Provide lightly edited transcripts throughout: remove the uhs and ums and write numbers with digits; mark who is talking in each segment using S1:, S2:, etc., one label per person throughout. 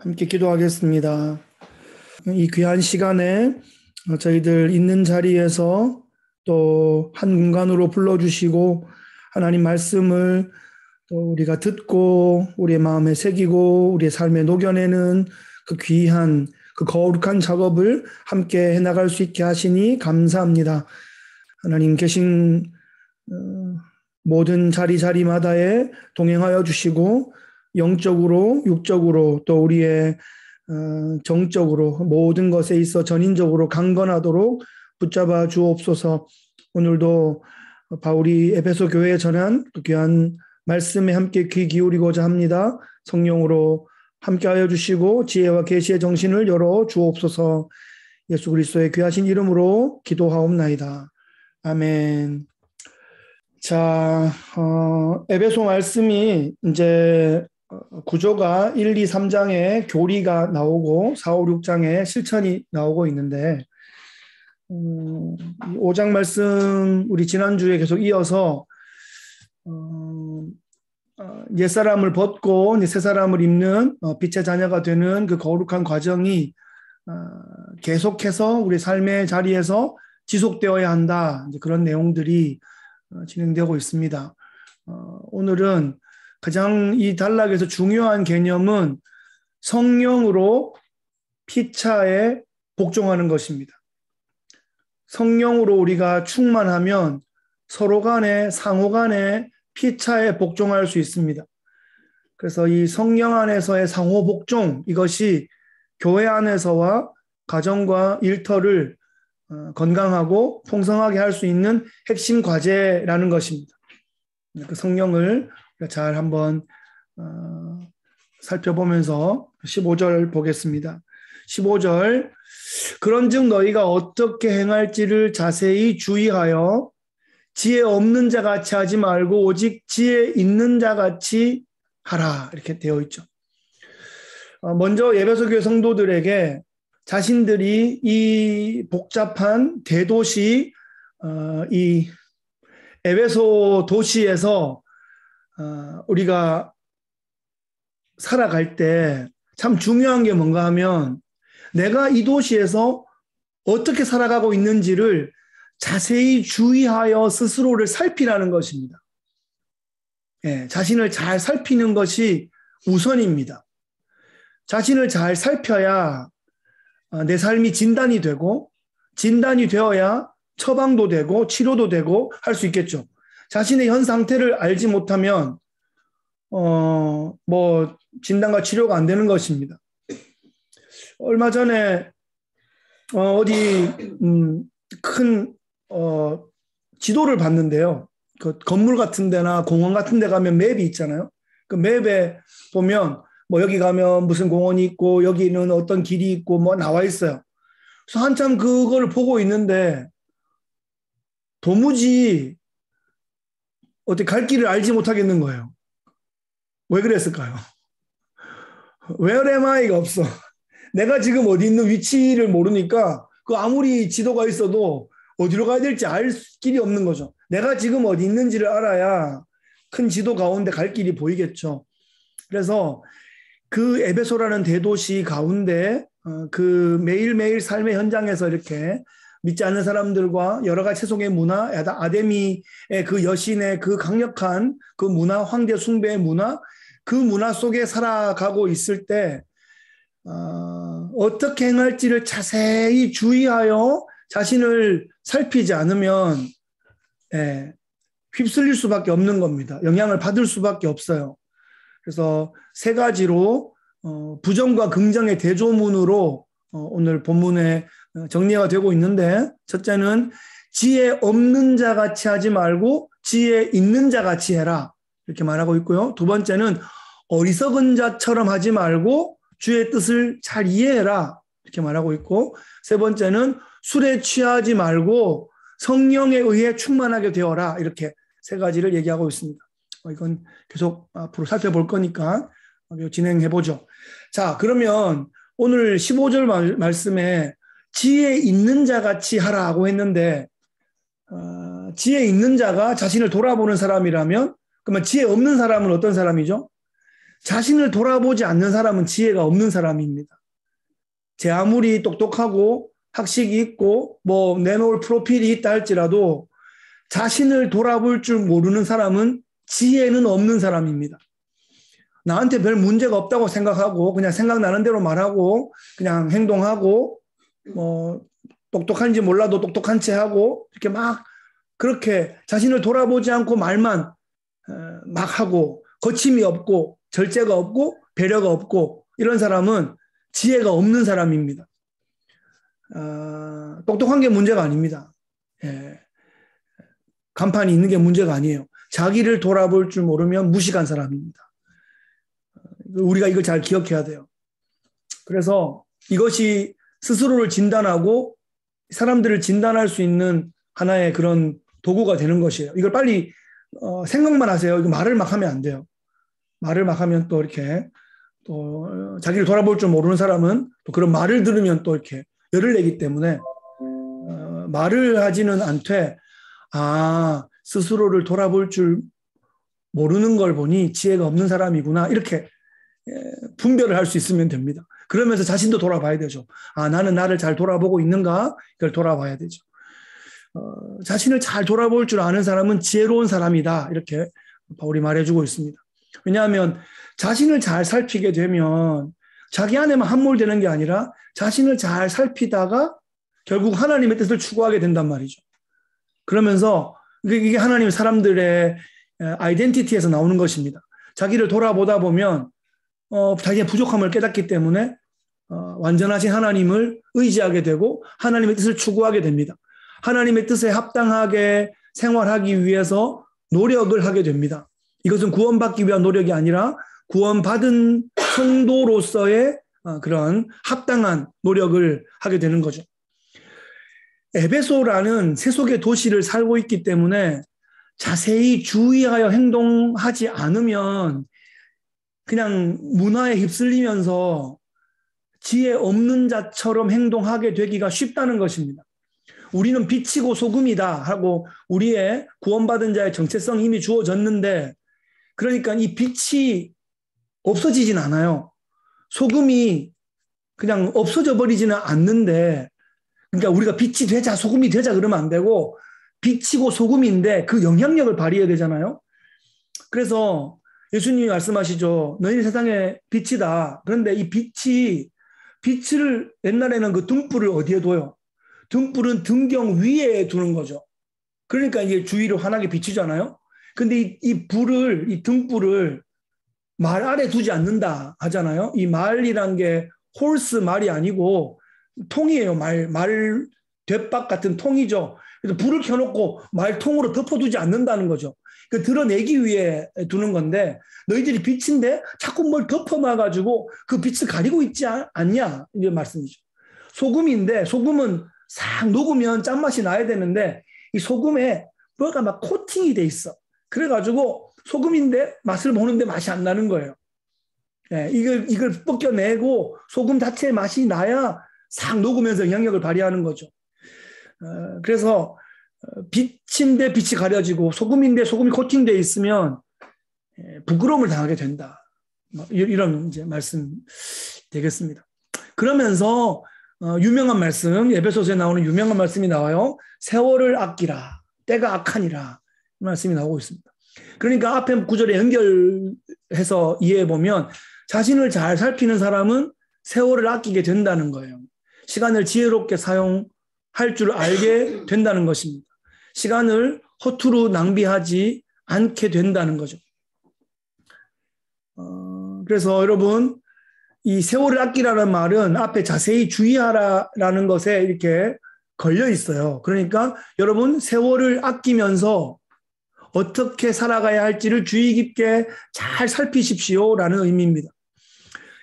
S1: 함께 기도하겠습니다. 이 귀한 시간에 저희들 있는 자리에서 또 한 공간으로 불러주시고 하나님 말씀을 또 우리가 듣고 우리의 마음에 새기고 우리의 삶에 녹여내는 그 귀한 그 거룩한 작업을 함께 해나갈 수 있게 하시니 감사합니다. 하나님 계신 모든 자리마다에 동행하여 주시고 영적으로 육적으로 또 우리의 정적으로 모든 것에 있어 전인적으로 강건하도록 붙잡아 주옵소서. 오늘도 바울이 에베소 교회에 전한 그 귀한 말씀에 함께 귀 기울이고자 합니다. 성령으로 함께하여 주시고 지혜와 계시의 정신을 열어 주옵소서. 예수 그리스도의 귀하신 이름으로 기도하옵나이다. 아멘. 자, 에베소 말씀이 이제 구조가 1, 2, 3장에 교리가 나오고 4, 5, 6장에 실천이 나오고 있는데 5장 말씀 우리 지난주에 계속 이어서 옛사람을 벗고 이제 새사람을 입는 빛의 자녀가 되는 그 거룩한 과정이 계속해서 우리 삶의 자리에서 지속되어야 한다. 이제 그런 내용들이 진행되고 있습니다. 오늘은 가장 이 단락에서 중요한 개념은 성령으로 피차에 복종하는 것입니다. 성령으로 우리가 충만하면 서로 간에 상호 간에 피차에 복종할 수 있습니다. 그래서 이 성령 안에서의 상호 복종, 이것이 교회 안에서와 가정과 일터를 건강하고 풍성하게 할 수 있는 핵심 과제라는 것입니다. 그 성령을 잘 한번 살펴보면서 15절 보겠습니다. 15절, 그런즉 너희가 어떻게 행할지를 자세히 주의하여 지혜 없는 자 같이 하지 말고 오직 지혜 있는 자 같이 하라, 이렇게 되어 있죠. 먼저 에베소 교회 성도들에게 자신들이 이 복잡한 대도시, 이 에베소 도시에서 우리가 살아갈 때 참 중요한 게 뭔가 하면 내가 이 도시에서 어떻게 살아가고 있는지를 자세히 주의하여 스스로를 살피라는 것입니다. 예, 자신을 잘 살피는 것이 우선입니다. 자신을 잘 살펴야 내 삶이 진단이 되고, 진단이 되어야 처방도 되고 치료도 되고 할 수 있겠죠. 자신의 현 상태를 알지 못하면 진단과 치료가 안 되는 것입니다. 얼마 전에 어디 큰 지도를 봤는데요. 그 건물 같은 데나 공원 같은 데 가면 맵이 있잖아요. 그 맵에 보면 여기 가면 무슨 공원이 있고 여기는 어떤 길이 있고 나와 있어요. 그래서 한참 그걸 보고 있는데 도무지 어떻게 갈 길을 알지 못하겠는 거예요. 왜 그랬을까요? Where am I가 없어. 내가 지금 어디 있는 위치를 모르니까 그 아무리 지도가 있어도 어디로 가야 될지 알 길이 없는 거죠. 내가 지금 어디 있는지를 알아야 큰 지도 가운데 갈 길이 보이겠죠. 그래서 그 에베소라는 대도시 가운데 그 매일매일 삶의 현장에서 이렇게 믿지 않는 사람들과 여러 가지 세속의 문화, 아데미의 그 여신의 그 강력한 그 문화, 황제 숭배의 문화, 그 문화 속에 살아가고 있을 때 어떻게 행할지를 자세히 주의하여 자신을 살피지 않으면 휩쓸릴 수밖에 없는 겁니다. 영향을 받을 수밖에 없어요. 그래서 세 가지로 부정과 긍정의 대조문으로 오늘 본문에 정리가 되고 있는데, 첫째는 지혜 없는 자 같이 하지 말고 지혜 있는 자 같이 해라, 이렇게 말하고 있고요. 두 번째는 어리석은 자처럼 하지 말고 주의 뜻을 잘 이해해라, 이렇게 말하고 있고, 세 번째는 술에 취하지 말고 성령에 의해 충만하게 되어라, 이렇게 세 가지를 얘기하고 있습니다. 이건 계속 앞으로 살펴볼 거니까 진행해보죠. 자, 그러면 오늘 15절 말씀에 지혜 있는 자 같이 하라고 했는데, 지혜 있는 자가 자신을 돌아보는 사람이라면, 그러면 지혜 없는 사람은 어떤 사람이죠? 자신을 돌아보지 않는 사람은 지혜가 없는 사람입니다. 제 아무리 똑똑하고 학식이 있고 뭐 내놓을 프로필이 있다 할지라도 자신을 돌아볼 줄 모르는 사람은 지혜는 없는 사람입니다. 나한테 별 문제가 없다고 생각하고 그냥 생각나는 대로 말하고 그냥 행동하고 뭐 똑똑한지 몰라도 똑똑한 채 하고 이렇게 막 그렇게 자신을 돌아보지 않고 말만 막 하고 거침이 없고 절제가 없고 배려가 없고 이런 사람은 지혜가 없는 사람입니다. 똑똑한 게 문제가 아닙니다. 예. 간판이 있는 게 문제가 아니에요. 자기를 돌아볼 줄 모르면 무식한 사람입니다. 우리가 이걸 잘 기억해야 돼요. 그래서 이것이 스스로를 진단하고 사람들을 진단할 수 있는 하나의 그런 도구가 되는 것이에요. 이걸 빨리 생각만 하세요. 이거 말을 막 하면 안 돼요. 말을 막 하면 또 이렇게 또 자기를 돌아볼 줄 모르는 사람은 또 그런 말을 들으면 또 이렇게 열을 내기 때문에 말을 하지는 않되 스스로를 돌아볼 줄 모르는 걸 보니 지혜가 없는 사람이구나 이렇게 분별을 할 수 있으면 됩니다. 그러면서 자신도 돌아봐야 되죠. 나는 나를 잘 돌아보고 있는가? 이걸 돌아봐야 되죠. 자신을 잘 돌아볼 줄 아는 사람은 지혜로운 사람이다. 이렇게 바울이 말해주고 있습니다. 왜냐하면 자신을 잘 살피게 되면 자기 안에만 함몰되는 게 아니라 자신을 잘 살피다가 결국 하나님의 뜻을 추구하게 된단 말이죠. 그러면서 이게 하나님 사람들의 아이덴티티에서 나오는 것입니다. 자기를 돌아보다 보면 자기의 부족함을 깨닫기 때문에 완전하신 하나님을 의지하게 되고 하나님의 뜻을 추구하게 됩니다. 하나님의 뜻에 합당하게 생활하기 위해서 노력을 하게 됩니다. 이것은 구원받기 위한 노력이 아니라 구원받은 성도로서의 그런 합당한 노력을 하게 되는 거죠. 에베소라는 세속의 도시를 살고 있기 때문에 자세히 주의하여 행동하지 않으면 그냥 문화에 휩쓸리면서 지혜 없는 자처럼 행동하게 되기가 쉽다는 것입니다. 우리는 빛이고 소금이다 하고 우리의 구원받은 자의 정체성이 이미 주어졌는데 그러니까 이 빛이 없어지진 않아요. 소금이 그냥 없어져 버리지는 않는데 그러니까 우리가 빛이 되자 소금이 되자 그러면 안 되고 빛이고 소금인데 그 영향력을 발휘해야 되잖아요. 그래서 예수님이 말씀하시죠. 너희 세상의 빛이다. 그런데 이 빛을 옛날에는 그 등불을 어디에 둬요? 등불은 등경 위에 두는 거죠. 그러니까 이게 주위로 환하게 비치잖아요. 근데 이 등불을 말 아래 두지 않는다 하잖아요. 이 말이란 게 홀스 말이 아니고 통이에요. 말 돛박 같은 통이죠. 그래서 불을 켜놓고 말통으로 덮어두지 않는다는 거죠. 그 드러내기 위해 두는 건데 너희들이 빛인데 자꾸 뭘 덮어놔가지고 그 빛을 가리고 있지 않냐 이런 말씀이죠. 소금인데 소금은 싹 녹으면 짠맛이 나야 되는데 이 소금에 뭐가 막 코팅이 돼 있어. 그래가지고 소금인데 맛을 보는데 맛이 안 나는 거예요. 네, 이걸 벗겨내고 소금 자체의 맛이 나야 싹 녹으면서 영향력을 발휘하는 거죠. 그래서 빛인데 빛이 가려지고 소금인데 소금이 코팅되어 있으면 부끄러움을 당하게 된다. 이런 이제 말씀 되겠습니다. 그러면서 유명한 말씀, 에베소서에 나오는 유명한 말씀이 나와요. 세월을 아끼라, 때가 악하니라 말씀이 나오고 있습니다. 그러니까 앞에 구절에 연결해서 이해해 보면 자신을 잘 살피는 사람은 세월을 아끼게 된다는 거예요. 시간을 지혜롭게 사용할 줄 알게 된다는 것입니다. 시간을 허투루 낭비하지 않게 된다는 거죠. 그래서 여러분 이 세월을 아끼라는 말은 앞에 자세히 주의하라라는 것에 이렇게 걸려 있어요. 그러니까 여러분 세월을 아끼면서 어떻게 살아가야 할지를 주의 깊게 잘 살피십시오라는 의미입니다.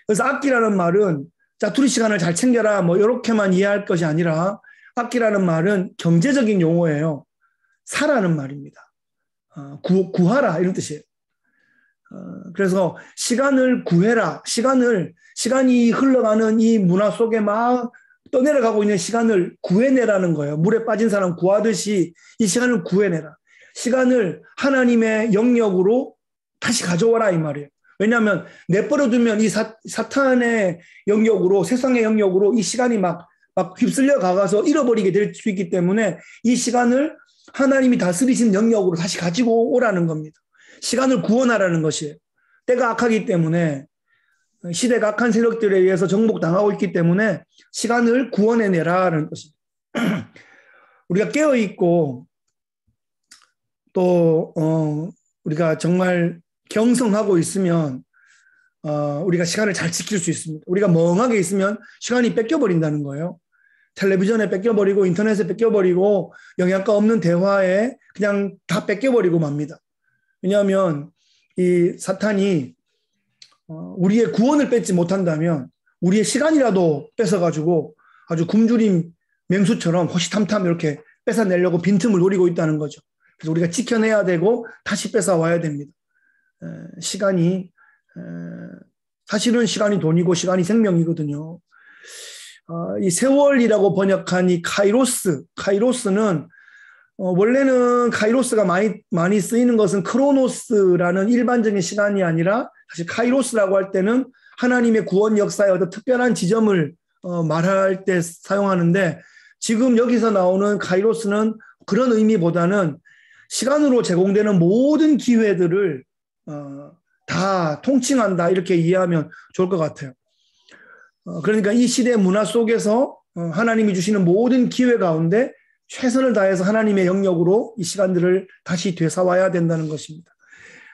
S1: 그래서 아끼라는 말은 자투리 시간을 잘 챙겨라 뭐 이렇게만 이해할 것이 아니라 아끼라는 말은 경제적인 용어예요. 사라는 말입니다. 구하라 이런 뜻이에요. 그래서 시간을 구해라. 시간이 흘러가는 이 문화 속에 막 떠내려가고 있는 시간을 구해내라는 거예요. 물에 빠진 사람 구하듯이 이 시간을 구해내라. 시간을 하나님의 영역으로 다시 가져와라 이 말이에요. 왜냐하면 내버려두면 이 사탄의 영역으로, 세상의 영역으로 이 시간이 막 휩쓸려 가서 잃어버리게 될 수 있기 때문에 이 시간을 하나님이 다스리신 영역으로 다시 가지고 오라는 겁니다. 시간을 구원하라는 것이에요. 때가 악하기 때문에, 시대가 악한 세력들에 의해서 정복당하고 있기 때문에 시간을 구원해내라는 것입니다. 우리가 깨어있고 또 우리가 정말 경성하고 있으면 우리가 시간을 잘 지킬 수 있습니다. 우리가 멍하게 있으면 시간이 뺏겨버린다는 거예요. 텔레비전에 뺏겨버리고 인터넷에 뺏겨버리고 영양가 없는 대화에 그냥 다 뺏겨버리고 맙니다. 왜냐하면 이 사탄이 우리의 구원을 뺏지 못한다면 우리의 시간이라도 뺏어가지고 아주 굶주린 맹수처럼 호시탐탐 이렇게 뺏어내려고 빈틈을 노리고 있다는 거죠. 그래서 우리가 지켜내야 되고 다시 뺏어와야 됩니다. 시간이 사실은 시간이 돈이고 시간이 생명이거든요. 이 세월이라고 번역한 이 카이로스는 원래는 카이로스가 많이 쓰이는 것은 크로노스라는 일반적인 시간이 아니라 사실 카이로스라고 할 때는 하나님의 구원 역사의 어떤 특별한 지점을 말할 때 사용하는데, 지금 여기서 나오는 카이로스는 그런 의미보다는 시간으로 제공되는 모든 기회들을 다 통칭한다, 이렇게 이해하면 좋을 것 같아요. 그러니까 이 시대 문화 속에서 하나님이 주시는 모든 기회 가운데 최선을 다해서 하나님의 영역으로 이 시간들을 다시 되살아야 된다는 것입니다.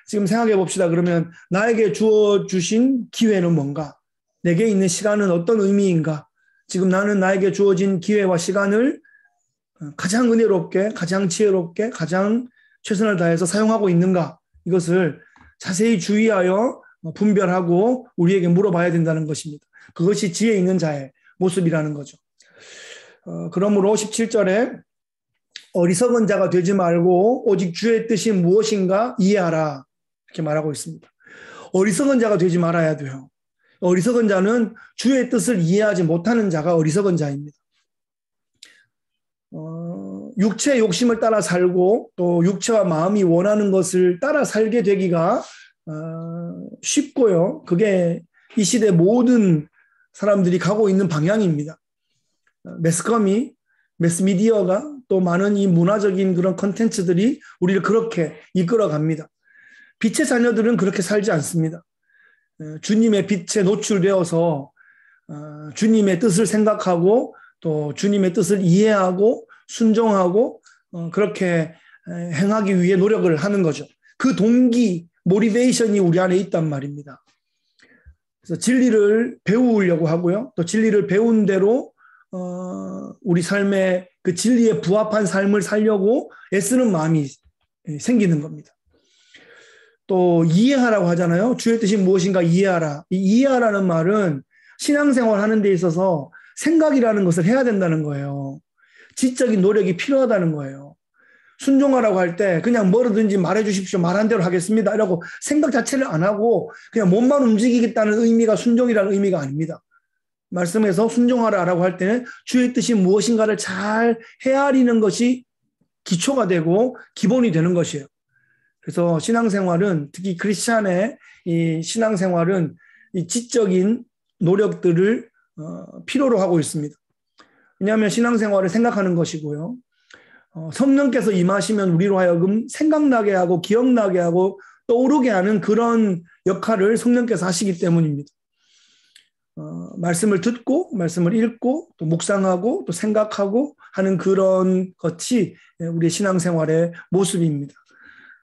S1: 지금 생각해 봅시다. 그러면 나에게 주어 주신 기회는 뭔가? 내게 있는 시간은 어떤 의미인가? 지금 나는 나에게 주어진 기회와 시간을 가장 은혜롭게, 가장 지혜롭게, 가장 최선을 다해서 사용하고 있는가? 이것을 자세히 주의하여 분별하고 우리에게 물어봐야 된다는 것입니다. 그것이 지혜 있는 자의 모습이라는 거죠. 그러므로 17절에 어리석은 자가 되지 말고 오직 주의 뜻이 무엇인가 이해하라, 이렇게 말하고 있습니다. 어리석은 자가 되지 말아야 돼요. 어리석은 자는 주의 뜻을 이해하지 못하는 자가 어리석은 자입니다. 육체의 욕심을 따라 살고 또 육체와 마음이 원하는 것을 따라 살게 되기가 쉽고요. 그게 이 시대 모든 사람들이 가고 있는 방향입니다. 매스미디어가 또 많은 이 문화적인 그런 컨텐츠들이 우리를 그렇게 이끌어갑니다. 빛의 자녀들은 그렇게 살지 않습니다. 주님의 빛에 노출되어서 주님의 뜻을 생각하고 또 주님의 뜻을 이해하고 순종하고 그렇게 행하기 위해 노력을 하는 거죠. 그 동기, 모티베이션이 우리 안에 있단 말입니다. 그래서 진리를 배우려고 하고요. 또 진리를 배운 대로 우리 삶의 그 진리에 부합한 삶을 살려고 애쓰는 마음이 생기는 겁니다. 또 이해하라고 하잖아요. 주의 뜻이 무엇인가 이해하라. 이 이해하라는 말은 신앙생활 하는 데 있어서 생각이라는 것을 해야 된다는 거예요. 지적인 노력이 필요하다는 거예요. 순종하라고 할 때 그냥 뭐든지 말해 주십시오. 말한 대로 하겠습니다. 이라고 생각 자체를 안 하고 그냥 몸만 움직이겠다는 의미가 순종이라는 의미가 아닙니다. 말씀에서 순종하라라고 할 때는 주의 뜻이 무엇인가를 잘 헤아리는 것이 기초가 되고 기본이 되는 것이에요. 그래서 신앙생활은, 특히 크리스찬의 이 신앙생활은 이 지적인 노력들을 필요로 하고 있습니다. 왜냐하면 신앙생활을 생각하는 것이고요. 성령께서 임하시면 우리로 하여금 생각나게 하고 기억나게 하고 떠오르게 하는 그런 역할을 성령께서 하시기 때문입니다. 말씀을 듣고 말씀을 읽고 또 묵상하고 또 생각하고 하는 그런 것이 우리의 신앙생활의 모습입니다.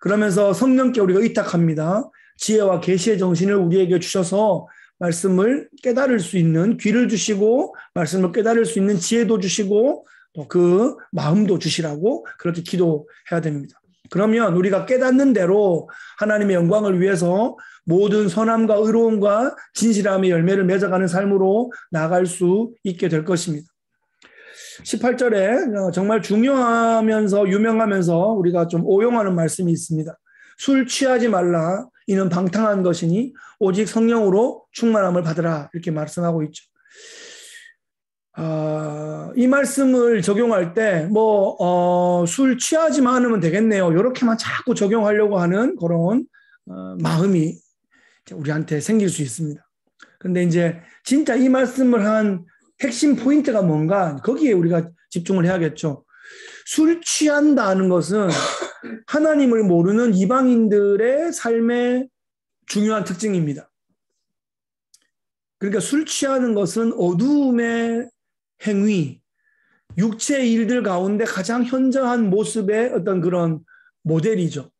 S1: 그러면서 성령께 우리가 의탁합니다. 지혜와 계시의 정신을 우리에게 주셔서 말씀을 깨달을 수 있는 귀를 주시고 말씀을 깨달을 수 있는 지혜도 주시고 또 그 마음도 주시라고 그렇게 기도해야 됩니다. 그러면 우리가 깨닫는 대로 하나님의 영광을 위해서 모든 선함과 의로움과 진실함의 열매를 맺어가는 삶으로 나아갈 수 있게 될 것입니다. 18절에 정말 중요하면서 유명하면서 우리가 좀 오용하는 말씀이 있습니다. 술 취하지 말라. 이는 방탕한 것이니 오직 성령으로 충만함을 받으라. 이렇게 말씀하고 있죠. 이 말씀을 적용할 때 술 취하지만 않으면 되겠네요. 이렇게만 자꾸 적용하려고 하는 그런 마음이 우리한테 생길 수 있습니다. 그런데 이제 진짜 이 말씀을 한 핵심 포인트가 뭔가 거기에 우리가 집중을 해야겠죠. 술 취한다는 것은 하나님을 모르는 이방인들의 삶의 중요한 특징입니다. 그러니까 술 취하는 것은 어두움의 행위, 육체의 일들 가운데 가장 현저한 모습의 어떤 그런 모델이죠.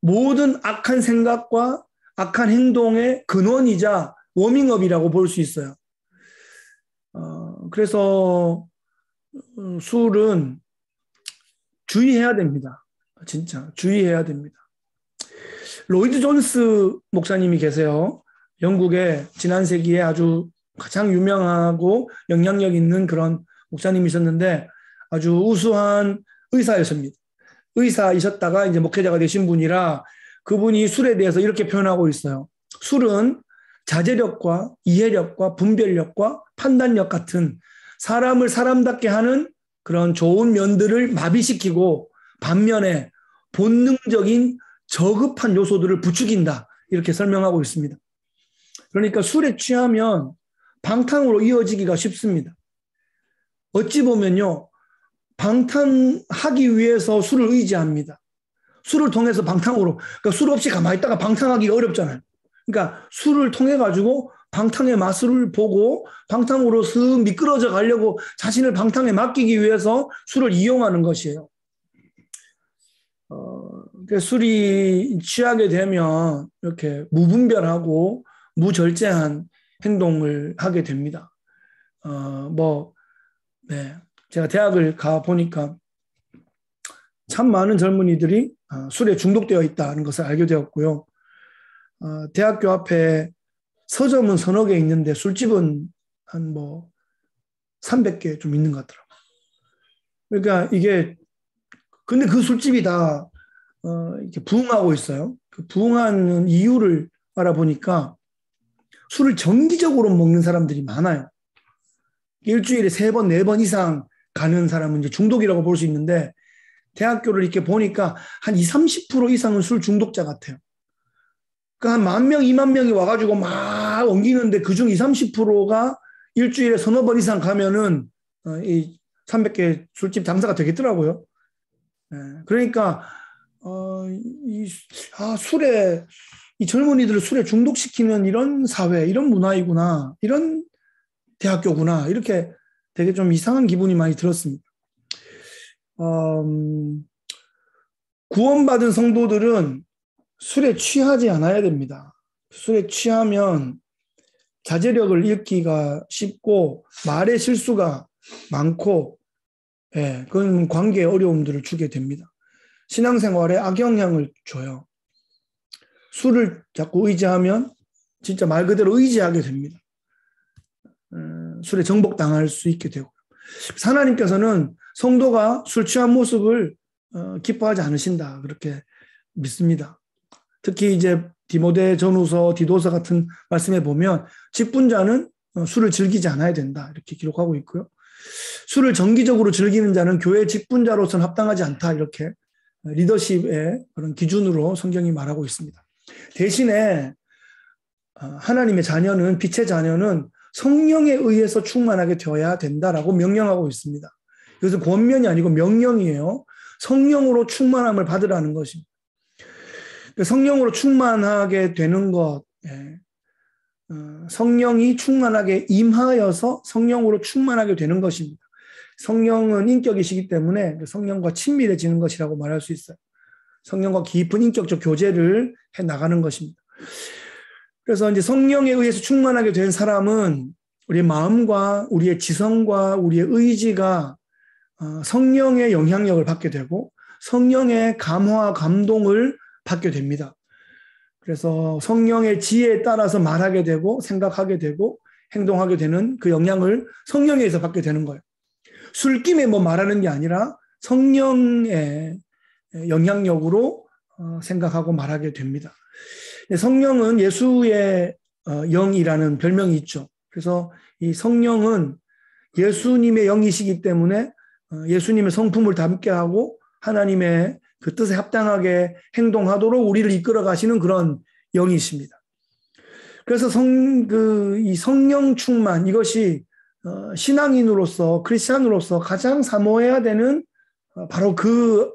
S1: 모든 악한 생각과 악한 행동의 근원이자 워밍업이라고 볼 수 있어요. 그래서 술은 주의해야 됩니다. 진짜 주의해야 됩니다. 로이드 존스 목사님이 계세요. 영국의 지난 세기에 아주 가장 유명하고 영향력 있는 그런 목사님이셨는데 아주 우수한 의사였습니다. 의사이셨다가 이제 목회자가 되신 분이라 그분이 술에 대해서 이렇게 표현하고 있어요. 술은 자제력과 이해력과 분별력과 판단력 같은 사람을 사람답게 하는 그런 좋은 면들을 마비시키고 반면에 본능적인 저급한 요소들을 부추긴다. 이렇게 설명하고 있습니다. 그러니까 술에 취하면 방탕으로 이어지기가 쉽습니다. 어찌 보면요. 방탕하기 위해서 술을 의지합니다. 술을 통해서 방탕으로, 그러니까 술 없이 가만히 있다가 방탕하기가 어렵잖아요. 그러니까 술을 통해 가지고 방탕의 맛을 보고 방탕으로 슥 미끄러져 가려고 자신을 방탕에 맡기기 위해서 술을 이용하는 것이에요. 술이 취하게 되면 이렇게 무분별하고 무절제한 행동을 하게 됩니다. 제가 대학을 가 보니까 참 많은 젊은이들이 술에 중독되어 있다는 것을 알게 되었고요. 대학교 앞에 서점은 서너 개 있는데 술집은 한 300개 좀 있는 것 같더라고요. 그러니까 근데 그 술집이 다 이렇게 부흥하고 있어요. 그 부흥하는 이유를 알아보니까 술을 정기적으로 먹는 사람들이 많아요. 일주일에 3번, 4번 이상 가는 사람은 이제 중독이라고 볼 수 있는데 대학교를 이렇게 보니까 한 20, 30% 이상은 술 중독자 같아요. 그러니까 한 10,000명, 20,000명이 와가지고 막 옮기는데 그중 20, 30%가 일주일에 서너 번 이상 가면은 이 300개 술집 장사가 되겠더라고요. 그러니까 이 젊은이들을 술에 중독시키는 이런 사회, 이런 문화이구나, 이런 대학교구나, 이렇게 되게 좀 이상한 기분이 많이 들었습니다. 구원받은 성도들은 술에 취하지 않아야 됩니다. 술에 취하면 자제력을 잃기가 쉽고 말의 실수가 많고 그건 관계에 어려움들을 주게 됩니다. 신앙생활에 악영향을 줘요. 술을 자꾸 의지하면 진짜 말 그대로 의지하게 됩니다. 술에 정복당할 수 있게 되고 하나님께서는 성도가 술 취한 모습을 기뻐하지 않으신다 그렇게 믿습니다. 특히 이제 디모데 전후서, 디도서 같은 말씀에 보면 직분자는 술을 즐기지 않아야 된다 이렇게 기록하고 있고요. 술을 정기적으로 즐기는 자는 교회 직분자로서는 합당하지 않다 이렇게 리더십의 그런 기준으로 성경이 말하고 있습니다. 대신에 하나님의 자녀는 빛의 자녀는 성령에 의해서 충만하게 되어야 된다라고 명령하고 있습니다. 이것은 권면이 아니고 명령이에요. 성령으로 충만함을 받으라는 것입니다. 성령으로 충만하게 되는 것, 성령이 충만하게 임하여서 성령으로 충만하게 되는 것입니다. 성령은 인격이시기 때문에 성령과 친밀해지는 것이라고 말할 수 있어요. 성령과 깊은 인격적 교제를 해 나가는 것입니다. 그래서 이제 성령에 의해서 충만하게 된 사람은 우리의 마음과 우리의 지성과 우리의 의지가 성령의 영향력을 받게 되고 성령의 감화와 감동을 받게 됩니다. 그래서 성령의 지혜에 따라서 말하게 되고 생각하게 되고 행동하게 되는 그 영향을 성령에 의해서 받게 되는 거예요. 술김에 말하는 게 아니라 성령의 영향력으로 생각하고 말하게 됩니다. 성령은 예수의 영이라는 별명이 있죠. 그래서 이 성령은 예수님의 영이시기 때문에 예수님의 성품을 담게 하고 하나님의 그 뜻에 합당하게 행동하도록 우리를 이끌어 가시는 그런 영이십니다. 그래서 이 성령 충만, 이것이 신앙인으로서, 크리스찬으로서 가장 사모해야 되는 바로 그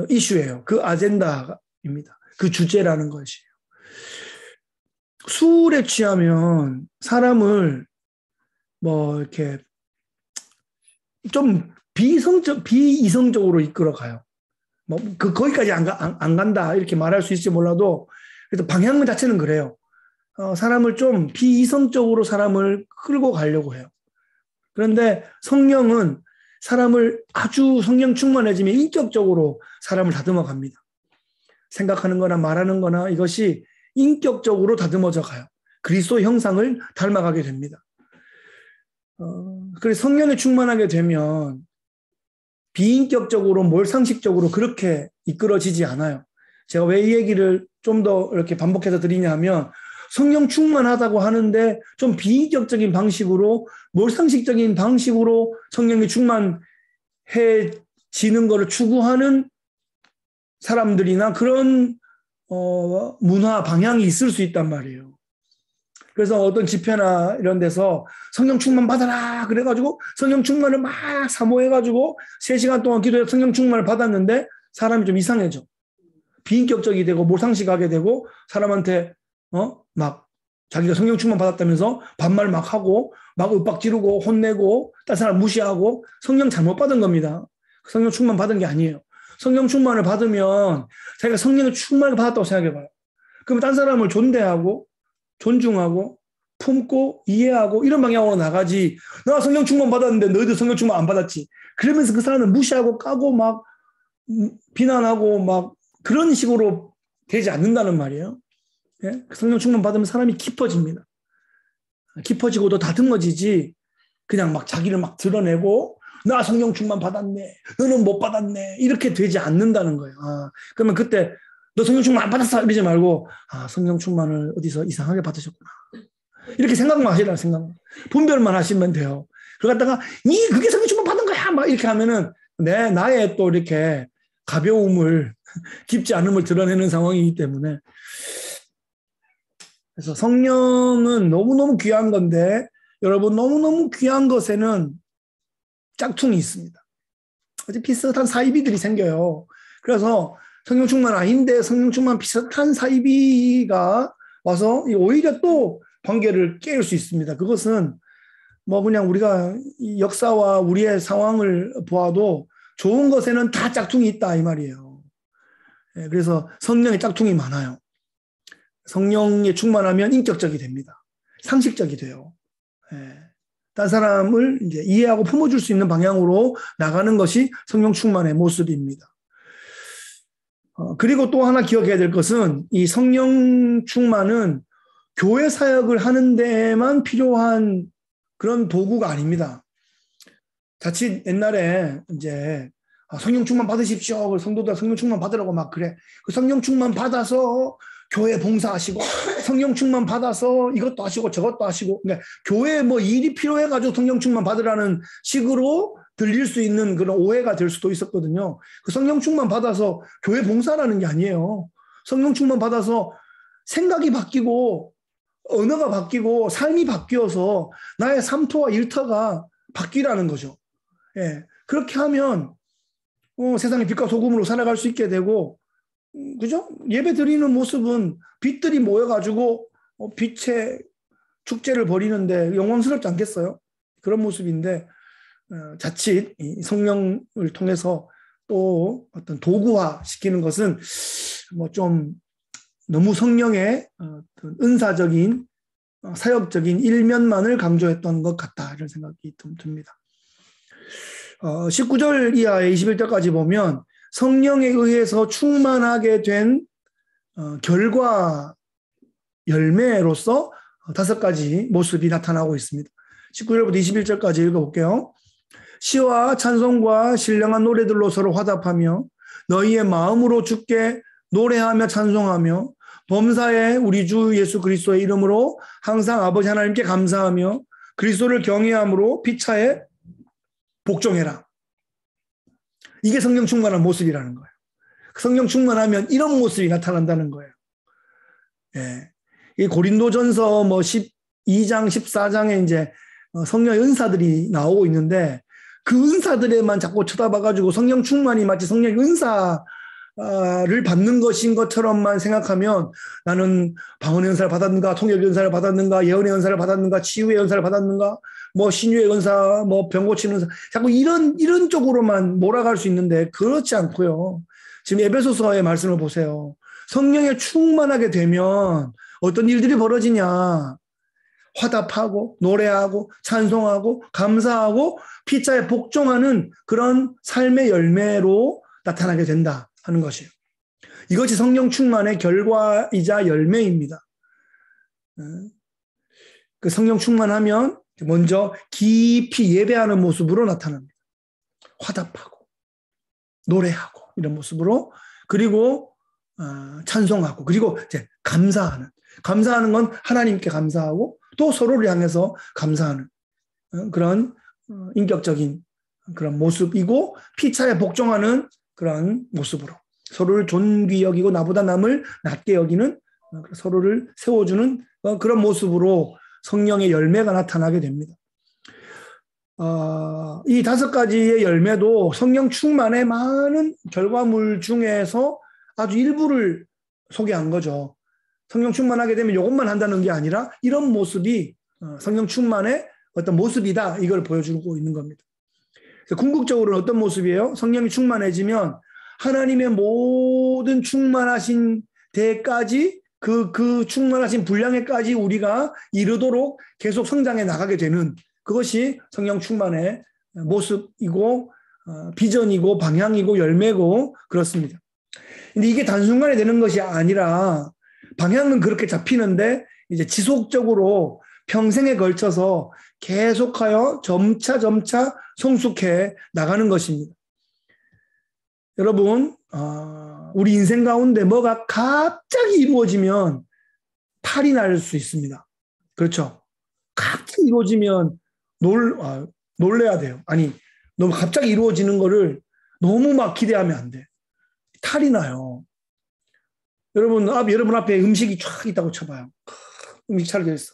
S1: 이슈예요. 그 아젠다입니다. 그 주제라는 것이에요. 술에 취하면 사람을 뭐 이렇게 좀 비이성적으로 이끌어 가요. 뭐 거기까지 안 간다 이렇게 말할 수 있을지 몰라도 그래도 방향 자체는 그래요. 사람을 좀 비이성적으로 사람을 끌고 가려고 해요. 그런데 성령은 사람을 아주 성령 충만해지면 인격적으로 사람을 다듬어 갑니다. 생각하는 거나 말하는 거나 이것이 인격적으로 다듬어져 가요. 그리스도 형상을 닮아가게 됩니다. 그래서 성령에 충만하게 되면 비인격적으로 몰상식적으로 그렇게 이끌어지지 않아요. 제가 왜 이 얘기를 좀 더 이렇게 반복해서 드리냐 하면 성령 충만하다고 하는데 좀 비인격적인 방식으로 몰상식적인 방식으로 성령이 충만해지는 것을 추구하는 사람들이나 그런 문화 방향이 있을 수 있단 말이에요. 그래서 어떤 집회나 이런 데서 성령 충만 받아라 그래가지고 성령 충만을 막 사모해가지고 3시간 동안 기도해서 성령 충만을 받았는데 사람이 좀 이상해져. 비인격적이 되고 몰상식하게 되고 사람한테 막 자기가 성령 충만 받았다면서 반말 막 하고 막 윽박 지르고 혼내고 다른 사람 무시하고 성령 잘못 받은 겁니다. 성령 충만 받은 게 아니에요. 성령 충만을 받으면 자기가 성령을 충만하게 받았다고 생각해봐요. 그러면 다른 사람을 존대하고 존중하고 품고 이해하고 이런 방향으로 나가지. 나 성령 충만 받았는데 너희들 성령 충만 안 받았지. 그러면서 그 사람을 무시하고 까고 막 비난하고 막 그런 식으로 되지 않는다는 말이에요. 예? 성령 충만 받으면 사람이 깊어집니다. 깊어지고도 다듬어지지 그냥 막 자기를 막 드러내고 나 성령 충만 받았네. 너는 못 받았네. 이렇게 되지 않는다는 거예요. 그러면 그때 너 성령 충만 안 받았어 이러지 말고 성령 충만을 어디서 이상하게 받으셨구나. 이렇게 생각만 하시라는 생각만. 분별만 하시면 돼요. 그러다가 그게 성령 충만 받은 거야. 막 이렇게 하면은 나의 또 이렇게 가벼움을 깊지 않음을 드러내는 상황이기 때문에 그래서 성령은 너무너무 귀한 건데 여러분 너무너무 귀한 것에는 짝퉁이 있습니다. 아주 비슷한 사이비들이 생겨요. 그래서 성령 충만 아닌데 성령 충만 비슷한 사이비가 와서 오히려 또 관계를 깨울 수 있습니다. 그것은 뭐 그냥 우리가 역사와 우리의 상황을 보아도 좋은 것에는 다 짝퉁이 있다 이 말이에요. 그래서 성령의 짝퉁이 많아요. 성령에 충만하면 인격적이 됩니다. 상식적이 돼요. 다른 사람을 이제 이해하고 품어줄 수 있는 방향으로 나가는 것이 성령 충만의 모습입니다. 그리고 또 하나 기억해야 될 것은 이 성령 충만은 교회 사역을 하는 데에만 필요한 그런 도구가 아닙니다. 자칫 옛날에 이제 성령 충만 받으십시오. 성도들 성령 충만 받으라고 막 그래. 그 성령 충만 받아서 교회 봉사하시고 성령 충만 받아서 이것도 하시고 저것도 하시고 그러니까 교회에 뭐 일이 필요해가지고 성령 충만 받으라는 식으로 들릴 수 있는 그런 오해가 될 수도 있었거든요. 그 성령 충만 받아서 교회 봉사라는 게 아니에요. 성령 충만 받아서 생각이 바뀌고 언어가 바뀌고 삶이 바뀌어서 나의 삶터와 일터가 바뀌라는 거죠. 예. 그렇게 하면 세상의 빛과 소금으로 살아갈 수 있게 되고 그죠? 예배 드리는 모습은 빛들이 모여가지고 빛의 축제를 벌이는데 영광스럽지 않겠어요? 그런 모습인데 자칫 이 성령을 통해서 또 어떤 도구화 시키는 것은 뭐 좀 너무 성령의 어떤 은사적인 사역적인 일면만을 강조했던 것 같다 이런 생각이 좀 듭니다. 19절 이하의 21절까지 보면 성령에 의해서 충만하게 된 결과 열매로서 5가지 모습이 나타나고 있습니다. 19절부터 21절까지 읽어볼게요. 시와 찬송과 신령한 노래들로 서로 화답하며 너희의 마음으로 주께 노래하며 찬송하며 범사에 우리 주 예수 그리스도의 이름으로 항상 아버지 하나님께 감사하며 그리스도를 경외함으로 피차에 복종해라. 이게 성령 충만한 모습이라는 거예요. 성령 충만하면 이런 모습이 나타난다는 거예요. 예. 이 고린도전서 뭐 12장, 14장에 이제 성령의 은사들이 나오고 있는데 그 은사들에만 자꾸 쳐다봐가지고 성령 충만이 마치 성령의 은사를 받는 것인 것처럼만 생각하면 나는 방언의 은사를 받았는가, 통역의 은사를 받았는가, 예언의 은사를 받았는가, 치유의 은사를 받았는가, 뭐 신유의 은사, 뭐 병 고치는 은사, 자꾸 이런 쪽으로만 몰아갈 수 있는데 그렇지 않고요. 지금 에베소서의 말씀을 보세요. 성령에 충만하게 되면 어떤 일들이 벌어지냐. 화답하고 노래하고 찬송하고 감사하고 피자에 복종하는 그런 삶의 열매로 나타나게 된다 하는 것이에요. 이것이 성령 충만의 결과이자 열매입니다. 그 성령 충만하면 먼저 깊이 예배하는 모습으로 나타납니다. 화답하고 노래하고 이런 모습으로, 그리고 찬송하고, 그리고 이제 감사하는 건 하나님께 감사하고 또 서로를 향해서 감사하는 그런 인격적인 그런 모습이고, 피차에 복종하는 그런 모습으로 서로를 존귀 여기고 나보다 남을 낮게 여기는, 서로를 세워주는 그런 모습으로 성령의 열매가 나타나게 됩니다. 이 5가지의 열매도 성령 충만의 많은 결과물 중에서 아주 일부를 소개한 거죠. 성령 충만하게 되면 이것만 한다는 게 아니라 이런 모습이 성령 충만의 어떤 모습이다, 이걸 보여주고 있는 겁니다. 궁극적으로는 어떤 모습이에요? 성령이 충만해지면 하나님의 모든 충만하신 데까지 그 충만하신 분량에까지 우리가 이르도록 계속 성장해 나가게 되는, 그것이 성령 충만의 모습이고 비전이고 방향이고 열매고 그렇습니다. 근데 이게 단순간에 되는 것이 아니라 방향은 그렇게 잡히는데 이제 지속적으로 평생에 걸쳐서 계속하여 점차 성숙해 나가는 것입니다. 여러분, 우리 인생 가운데 뭐가 갑자기 이루어지면 탈이 날 수 있습니다. 그렇죠? 갑자기 이루어지면 놀래야 돼요. 아니, 너무 갑자기 이루어지는 거를 너무 막 기대하면 안 돼. 탈이 나요. 여러분 앞에 음식이 쫙 있다고 쳐봐요. 음식 차려져 있어.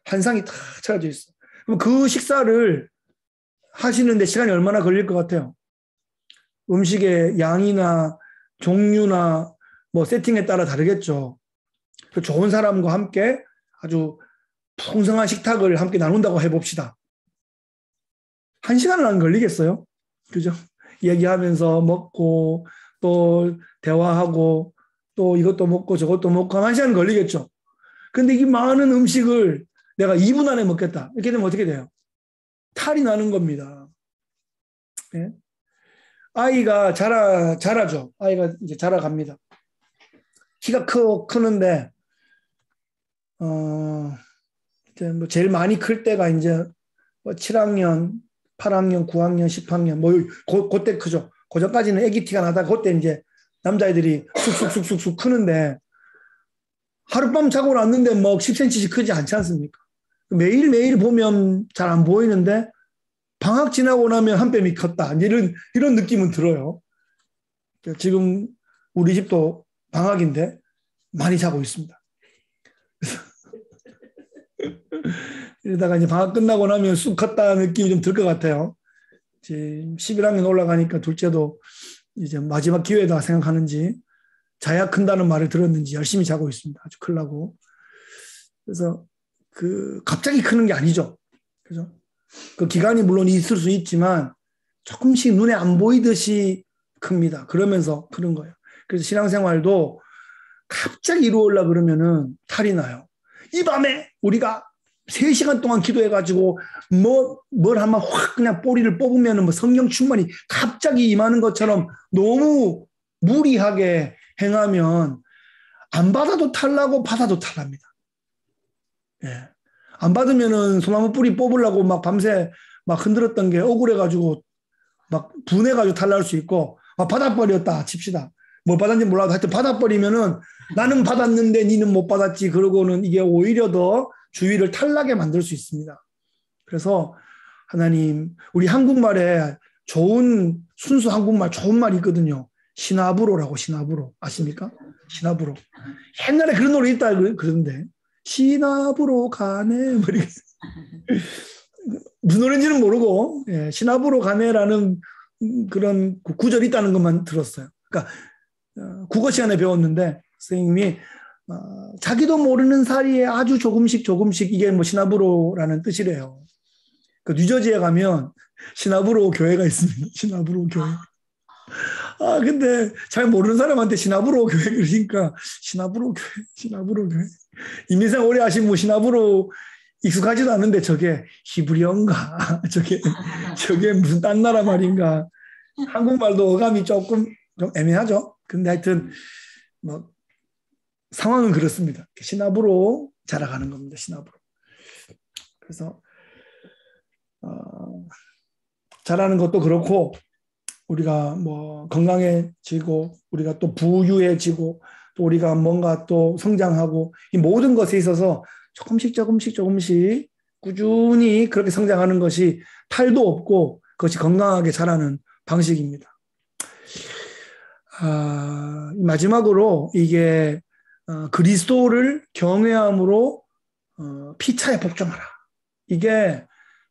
S1: 한 상이 다 차려져 있어. 그럼 그 식사를 하시는데 시간이 얼마나 걸릴 것 같아요? 음식의 양이나 종류나 뭐 세팅에 따라 다르겠죠. 좋은 사람과 함께 아주 풍성한 식탁을 함께 나눈다고 해봅시다. 1시간은 안 걸리겠어요? 그죠? 얘기하면서 먹고 또 대화하고 또 이것도 먹고 저것도 먹고 1시간 걸리겠죠. 근데 이 많은 음식을 내가 2분 안에 먹겠다, 이렇게 되면 어떻게 돼요? 탈이 나는 겁니다. 네? 아이가 자라죠. 아이가 이제 자라갑니다. 키가 크는데 이제 뭐 제일 많이 클 때가 이제 7학년, 8학년, 9학년, 10학년 뭐 그때 크죠. 그 전까지는 애기 티가 나다가 그때 이제 남자애들이 쑥쑥 크는데, 하룻밤 자고 났는데 뭐 10cm씩 크지 않지 않습니까? 매일매일 보면 잘 안 보이는데 방학 지나고 나면 한 뼘이 컸다, 이런 느낌은 들어요. 지금 우리 집도 방학인데 많이 자고 있습니다. 이러다가 이제 방학 끝나고 나면 쑥 컸다는 느낌이 좀 들 것 같아요. 지금 11학년 올라가니까 둘째도 이제 마지막 기회다 생각하는지 자야 큰다는 말을 들었는지 열심히 자고 있습니다. 아주 크려고. 그래서 갑자기 크는 게 아니죠. 그죠? 그 기간이 물론 있을 수 있지만 조금씩 눈에 안 보이듯이 큽니다. 그러면서 크는 거예요. 그래서 신앙생활도 갑자기 이루어오려고 그러면은 탈이 나요. 이 밤에 우리가 3시간 동안 기도해가지고 뭘 하면 확 그냥 뿌리를 뽑으면 뭐 성령 충만이 갑자기 임하는 것처럼 너무 무리하게 행하면 안 받아도 탈나고 받아도 탈납니다. 예. 안 받으면은 소나무 뿌리 뽑으려고 막 밤새 막 흔들었던 게 억울해가지고 막 분해가지고 탈날 수 있고, 받아버렸다 칩시다. 뭘 받았는지 몰라도 하여튼 받아버리면은 나는 받았는데 니는 못 받았지, 그러고는 이게 오히려 더 주위를 탈나게 만들 수 있습니다. 그래서 하나님, 우리 한국말에 좋은 순수 한국말 좋은 말이 있거든요. 시나브로라고. 시나브로 아십니까? 시나브로. 옛날에 그런 노래 있다 그러던데, 시나브로 가네. 뭐 이렇게. 무슨 노래인지는 모르고, 예, 시나브로 가네라는 그런 구절이 있다는 것만 들었어요. 그러니까 국어 시간에 배웠는데 선생님이 자기도 모르는 사이에 아주 조금씩 이게 뭐 시나브로라는 뜻이래요. 그 뉴저지에 가면 시나브로 교회가 있습니다. 시나브로 교회. 근데 잘 모르는 사람한테 시나브로 교회 그러니까 시나브로 교회. 이민생 오래 하신 뭐 시나브로 익숙하지도 않은데 저게 히브리어인가? 저게 무슨 딴 나라 말인가? 한국말도 어감이 조금 좀 애매하죠. 근데 하여튼 뭐 상황은 그렇습니다. 시나브로 자라가는 겁니다. 시나브로. 그래서 자라는 것도 그렇고 우리가 뭐 건강해지고 우리가 또 부유해지고 또 우리가 뭔가 또 성장하고 이 모든 것에 있어서 조금씩 꾸준히 그렇게 성장하는 것이 탈도 없고 그것이 건강하게 자라는 방식입니다. 마지막으로 이게 그리스도를 경외함으로 피차에 복종하라. 이게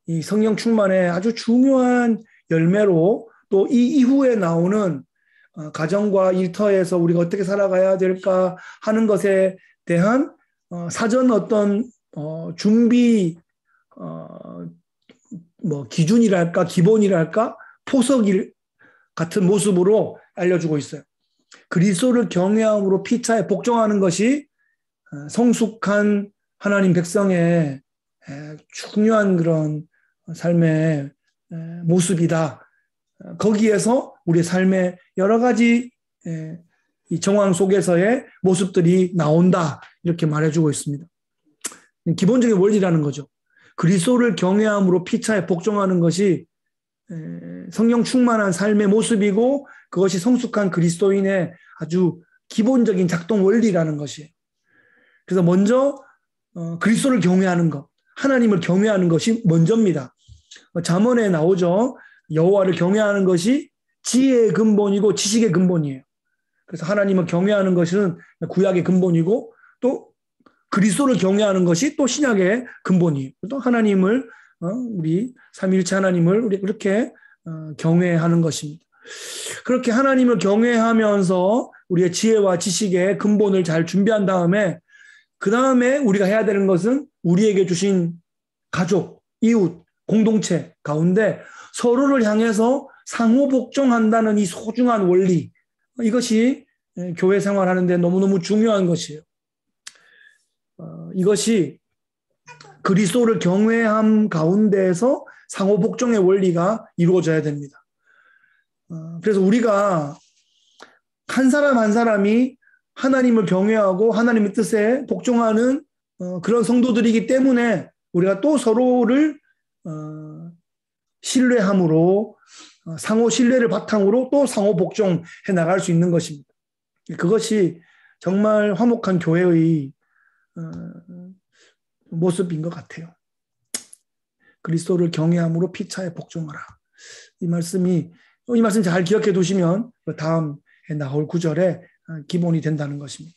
S1: 이 성령 충만의 아주 중요한 열매로 또 이 이후에 나오는 가정과 일터에서 우리가 어떻게 살아가야 될까 하는 것에 대한 사전 어떤 준비 뭐 기준이랄까 기본이랄까 포석 같은 모습으로 알려주고 있어요. 그리스도를 경외함으로 피차에 복종하는 것이 성숙한 하나님 백성의 중요한 그런 삶의 모습이다. 거기에서 우리의 삶의 여러 가지 이 정황 속에서의 모습들이 나온다. 이렇게 말해주고 있습니다. 기본적인 원리라는 거죠. 그리스도를 경외함으로 피차에 복종하는 것이 성령 충만한 삶의 모습이고 그것이 성숙한 그리스도인의 아주 기본적인 작동 원리라는 것이에요. 그래서 먼저 그리스도를 경외하는 것, 하나님을 경외하는 것이 먼저입니다. 잠언에 나오죠. 여호와를 경외하는 것이 지혜의 근본이고 지식의 근본이에요. 그래서 하나님을 경외하는 것은 구약의 근본이고 또 그리스도를 경외하는 것이 또 신약의 근본이에요. 또 하나님을 우리 삼위일체 하나님을 우리 그렇게 경외하는 것입니다. 그렇게 하나님을 경외하면서 우리의 지혜와 지식의 근본을 잘 준비한 다음에 그 다음에 우리가 해야 되는 것은 우리에게 주신 가족, 이웃, 공동체 가운데 서로를 향해서 상호 복종한다는 이 소중한 원리, 이것이 교회 생활하는데 너무너무 중요한 것이에요. 이것이 그리스도를 경외함 가운데에서 상호 복종의 원리가 이루어져야 됩니다. 그래서 우리가 한 사람 한 사람이 하나님을 경외하고 하나님의 뜻에 복종하는 그런 성도들이기 때문에 우리가 또 서로를 신뢰함으로 상호 신뢰를 바탕으로 또 상호 복종해 나갈 수 있는 것입니다. 그것이 정말 화목한 교회의 모습인 것 같아요. 그리스도를 경외함으로 피차에 복종하라. 이 말씀 잘 기억해 두시면 다음에 나올 구절에 기본이 된다는 것입니다.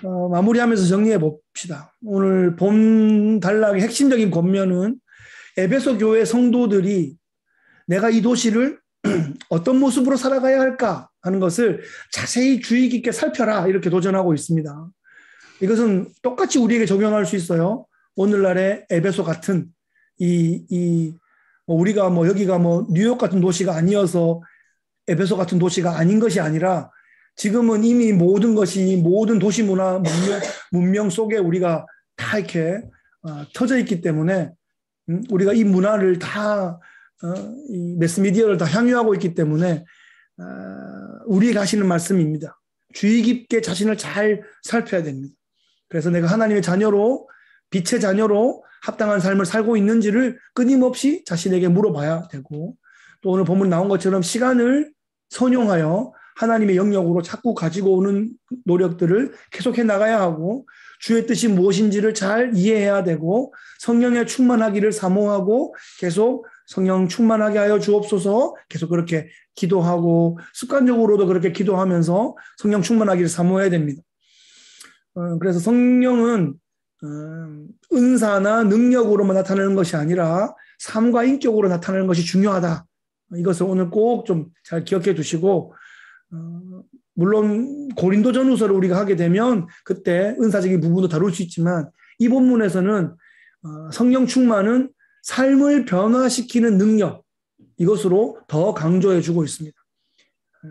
S1: 마무리하면서 정리해 봅시다. 오늘 본 단락의 핵심적인 권면은 에베소 교회 성도들이 내가 이 도시를 어떤 모습으로 살아가야 할까 하는 것을 자세히 주의 깊게 살펴라 이렇게 도전하고 있습니다. 이것은 똑같이 우리에게 적용할 수 있어요. 오늘날의 에베소 같은 우리가 여기가 뉴욕 같은 도시가 아니어서 에베소 같은 도시가 아닌 것이 아니라 지금은 이미 모든 것이 모든 도시 문화 문명 속에 우리가 다 이렇게 터져 있기 때문에 우리가 이 문화를 다 이 매스미디어를 다 향유하고 있기 때문에 우리에게 하시는 말씀입니다. 주의 깊게 자신을 잘 살펴야 됩니다. 그래서 내가 하나님의 자녀로 빛의 자녀로 합당한 삶을 살고 있는지를 끊임없이 자신에게 물어봐야 되고 또 오늘 본문 나온 것처럼 시간을 선용하여 하나님의 영역으로 자꾸 가지고 오는 노력들을 계속해 나가야 하고 주의 뜻이 무엇인지를 잘 이해해야 되고 성령에 충만하기를 사모하고 계속 성령 충만하게 하여 주옵소서 계속 그렇게 기도하고 습관적으로도 그렇게 기도하면서 성령 충만하기를 사모해야 됩니다. 그래서 성령은 은사나 능력으로만 나타나는 것이 아니라 삶과 인격으로 나타나는 것이 중요하다. 이것을 오늘 꼭 좀 잘 기억해 두시고, 물론 고린도전후서를 우리가 하게 되면 그때 은사적인 부분도 다룰 수 있지만, 이 본문에서는 성령 충만은 삶을 변화시키는 능력, 이것으로 더 강조해 주고 있습니다.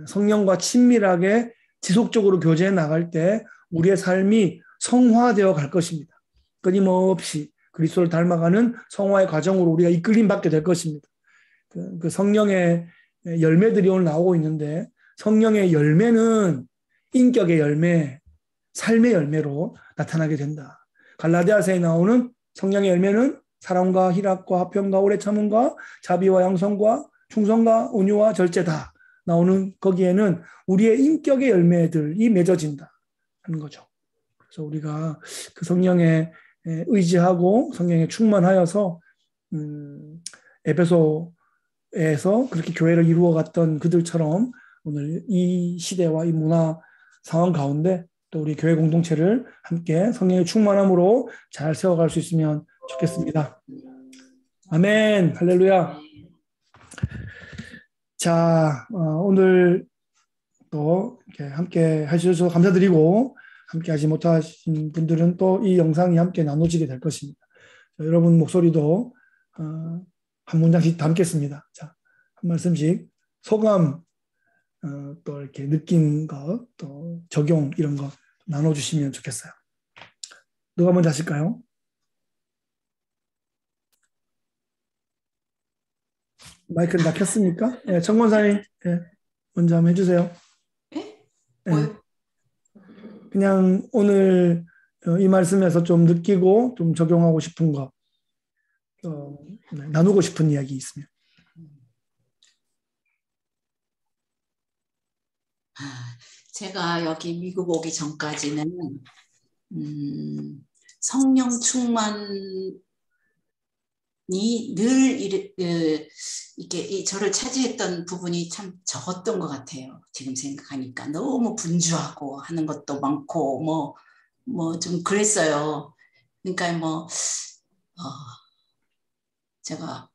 S1: 성령과 친밀하게 지속적으로 교제해 나갈 때 우리의 삶이 성화되어 갈 것입니다. 끊임없이 그리스도를 닮아가는 성화의 과정으로 우리가 이끌림 받게 될 것입니다. 그 성령의 열매들이 오늘 나오고 있는데, 성령의 열매는 인격의 열매, 삶의 열매로 나타나게 된다. 갈라디아서에 나오는 성령의 열매는 사랑과 희락과 화평과 오래 참음과 자비와 양성과 충성과 온유와 절제다 나오는, 거기에는 우리의 인격의 열매들이 맺어진다 하는 거죠. 그래서 우리가 그 성령에 의지하고 성령에 충만하여서 에베소에서 그렇게 교회를 이루어갔던 그들처럼 오늘 이 시대와 이 문화 상황 가운데 또 우리 교회 공동체를 함께 성령의 충만함으로 잘 세워갈 수 있으면 좋겠습니다. 아멘. 할렐루야. 자, 오늘 또 이렇게 함께 해주셔서 감사드리고, 함께 하지 못하신 분들은 또 이 영상이 함께 나눠지게 될 것입니다. 여러분 목소리도 한 문장씩 담겠습니다. 자, 한 말씀씩 소감, 또 이렇게 느낀 것, 또 적용 이런 거 나눠주시면 좋겠어요. 누가 먼저 하실까요? 마이크는 다 켰습니까? 네, 청권사님, 네, 먼저 한번 해주세요.
S2: 네?
S1: 네. 그냥 오늘 이 말씀에서 좀 느끼고 좀 적용하고 싶은 거, 나누고 싶은 이야기 있으면.
S2: 제가 여기 미국 오기 전까지는 성령 충만이 늘 이게 저를 차지했던 부분이 참 적었던 것 같아요. 지금 생각하니까 너무 분주하고 하는 것도 많고 뭐 좀 그랬어요. 그러니까 제가